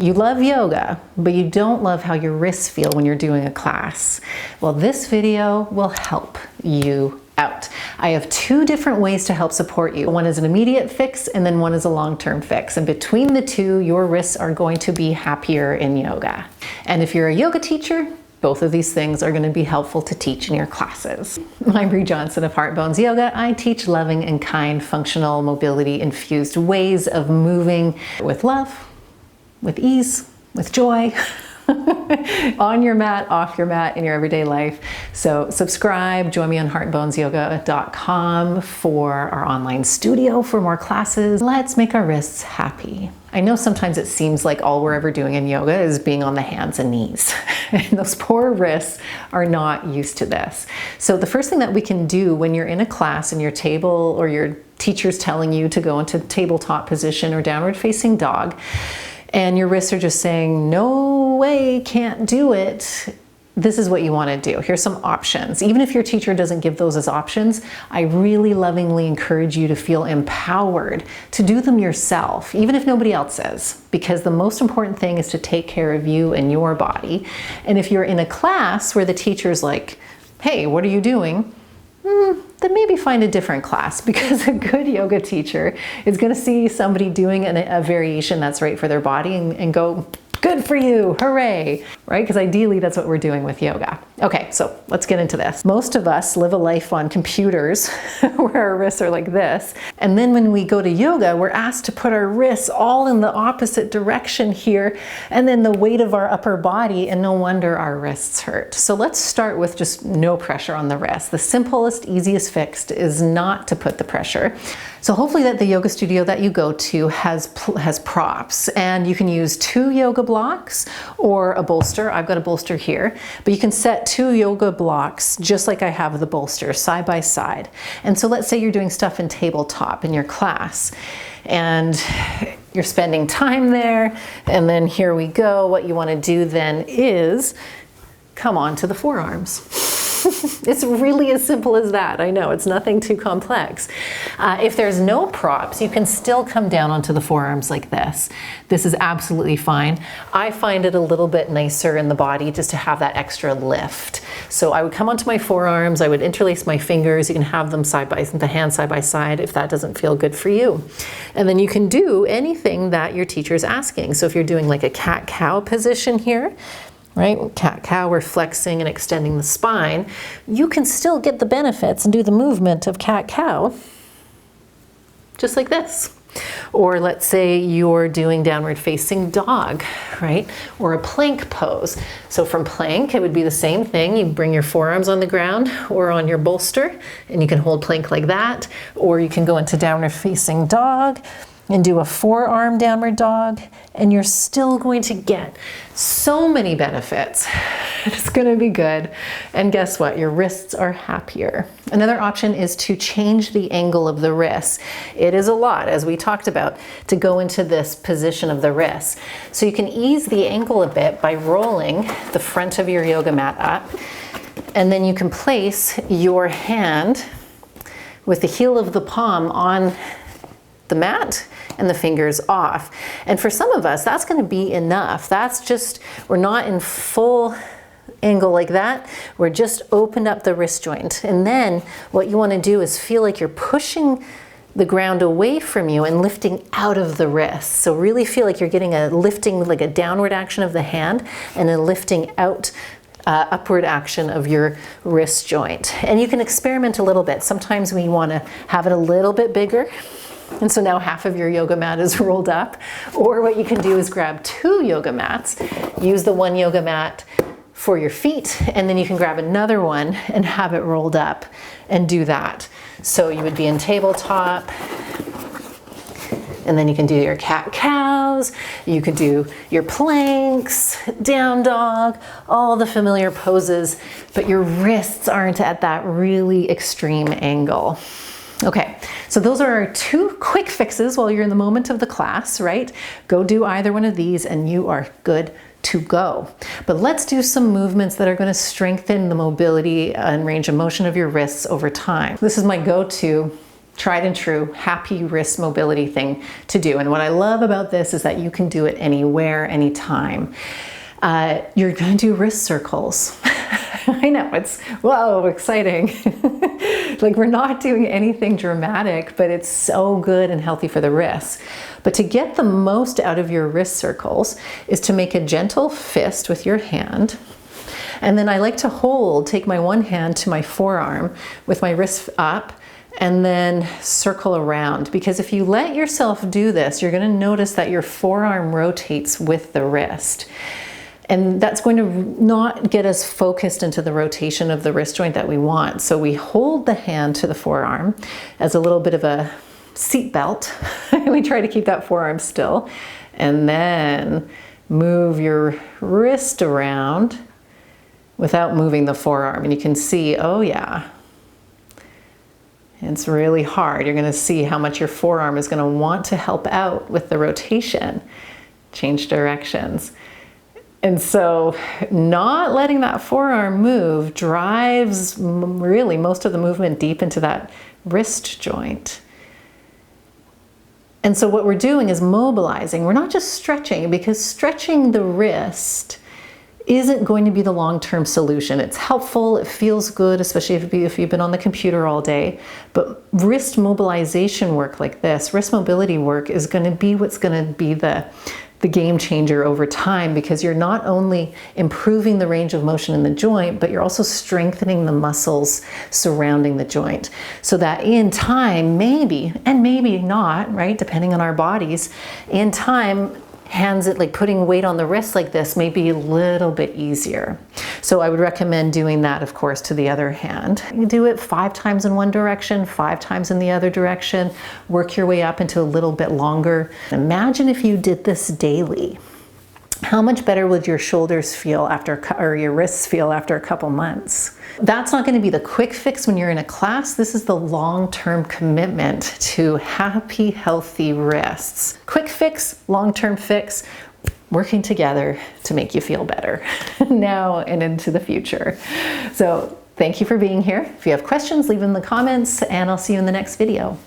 You love yoga, but you don't love how your wrists feel when you're doing a class. Well, this video will help you out. I have two different ways to help support you. One is an immediate fix and then one is a long-term fix. And between the two, your wrists are going to be happier in yoga. And if you're a yoga teacher, both of these things are going to be helpful to teach in your classes. I'm Brea Johnson of Heart Bones Yoga. I teach loving and kind, functional, mobility-infused ways of moving with love, with ease, with joy, on your mat, off your mat, in your everyday life. So subscribe, join me on heartbonesyoga.com for our online studio for more classes. Let's make our wrists happy. I know sometimes it seems like all we're ever doing in yoga is being on the hands and knees. And those poor wrists are not used to this. So the first thing that we can do when you're in a class and your table or your teacher's telling you to go into tabletop position or downward facing dog, and your wrists are just saying, no way, can't do it, this is what you want to do. Here's some options. Even if your teacher doesn't give those as options, I really lovingly encourage you to feel empowered to do them yourself, even if nobody else is, because the most important thing is to take care of you and your body. And if you're in a class where the teacher's like, hey, what are you doing? Then maybe find a different class, because a good yoga teacher is going to see somebody doing a variation that's right for their body and go, good for you, hooray, right? Because ideally that's what we're doing with yoga. Okay, so let's get into this. Most of us live a life on computers where our wrists are like this. And then when we go to yoga, we're asked to put our wrists all in the opposite direction here, and then the weight of our upper body, and no wonder our wrists hurt. So let's start with just no pressure on the wrist. The simplest, easiest fix is not to put the pressure. So hopefully that the yoga studio that you go to has props, and you can use 2 yoga blocks or a bolster. I've got a bolster here, but you can set 2 yoga blocks just like I have the bolster, side by side. And so let's say you're doing stuff in tabletop in your class and you're spending time there, and then here we go. What you want to do then is come on to the forearms. It's really as simple as that. I know, it's nothing too complex. If there's no props, you can still come down onto the forearms like this. This is absolutely fine. I find it a little bit nicer in the body just to have that extra lift. So I would come onto my forearms, I would interlace my fingers. You can have them the hands side by side if that doesn't feel good for you. And then you can do anything that your teacher's asking. So if you're doing like a cat-cow position here, right? Cat-cow, we're flexing and extending the spine. You can still get the benefits and do the movement of cat-cow just like this. Or let's say you're doing downward facing dog, right? Or a plank pose. So from plank, it would be the same thing. You bring your forearms on the ground or on your bolster, and you can hold plank like that. Or you can go into downward facing dog and do a forearm downward dog, and you're still going to get so many benefits. It's gonna be good. And guess what? Your wrists are happier. Another option is to change the angle of the wrists. It is a lot, as we talked about, to go into this position of the wrists. So you can ease the angle a bit by rolling the front of your yoga mat up, and then you can place your hand with the heel of the palm on the mat and the fingers off. And for some of us, that's going to be enough. That's just, we're not in full angle like that. We're just opened up the wrist joint. And then what you want to do is feel like you're pushing the ground away from you and lifting out of the wrist. So really feel like you're getting a lifting, like a downward action of the hand and a lifting out upward action of your wrist joint. And you can experiment a little bit. Sometimes we want to have it a little bit bigger. And so now half of your yoga mat is rolled up. Or what you can do is grab 2 yoga mats, use the one yoga mat for your feet, and then you can grab another one and have it rolled up and do that. So you would be in tabletop, and then you can do your cat-cows, you could do your planks, down dog, all the familiar poses, but your wrists aren't at that really extreme angle. Okay, so those are our 2 quick fixes while you're in the moment of the class, right? Go do either one of these and you are good to go. But let's do some movements that are going to strengthen the mobility and range of motion of your wrists over time. This is my go-to tried and true, happy wrist mobility thing to do. And what I love about this is that you can do it anywhere, anytime. You're going to do wrist circles. I know, it's, whoa, exciting. Like, we're not doing anything dramatic, but it's so good and healthy for the wrists. But to get the most out of your wrist circles is to make a gentle fist with your hand. And then I like to take my one hand to my forearm with my wrist up, and then circle around. Because if you let yourself do this, you're going to notice that your forearm rotates with the wrist. And that's going to not get us focused into the rotation of the wrist joint that we want. So we hold the hand to the forearm as a little bit of a seat belt. We try to keep that forearm still. And then move your wrist around without moving the forearm. And you can see, oh yeah, it's really hard. You're going to see how much your forearm is going to want to help out with the rotation. Change directions. And so not letting that forearm move drives really most of the movement deep into that wrist joint. And so what we're doing is mobilizing. We're not just stretching, because stretching the wrist isn't going to be the long-term solution. It's helpful, it feels good, especially if you've been on the computer all day. But wrist mobilization work like this, wrist mobility work, is going to be what's going to be the game changer over time, because you're not only improving the range of motion in the joint, but you're also strengthening the muscles surrounding the joint. So that in time, maybe, and maybe not, right, depending on our bodies, in time, like putting weight on the wrist like this may be a little bit easier. So I would recommend doing that, of course, to the other hand. You do it 5 times in one direction, 5 times in the other direction, work your way up into a little bit longer. Imagine if you did this daily. How much better would your shoulders feel or your wrists feel after a couple months? That's not going to be the quick fix when you're in a class. This is the long-term commitment to happy, healthy wrists. Quick fix, long-term fix, working together to make you feel better now and into the future. So thank you for being here. If you have questions, leave them in the comments, and I'll see you in the next video.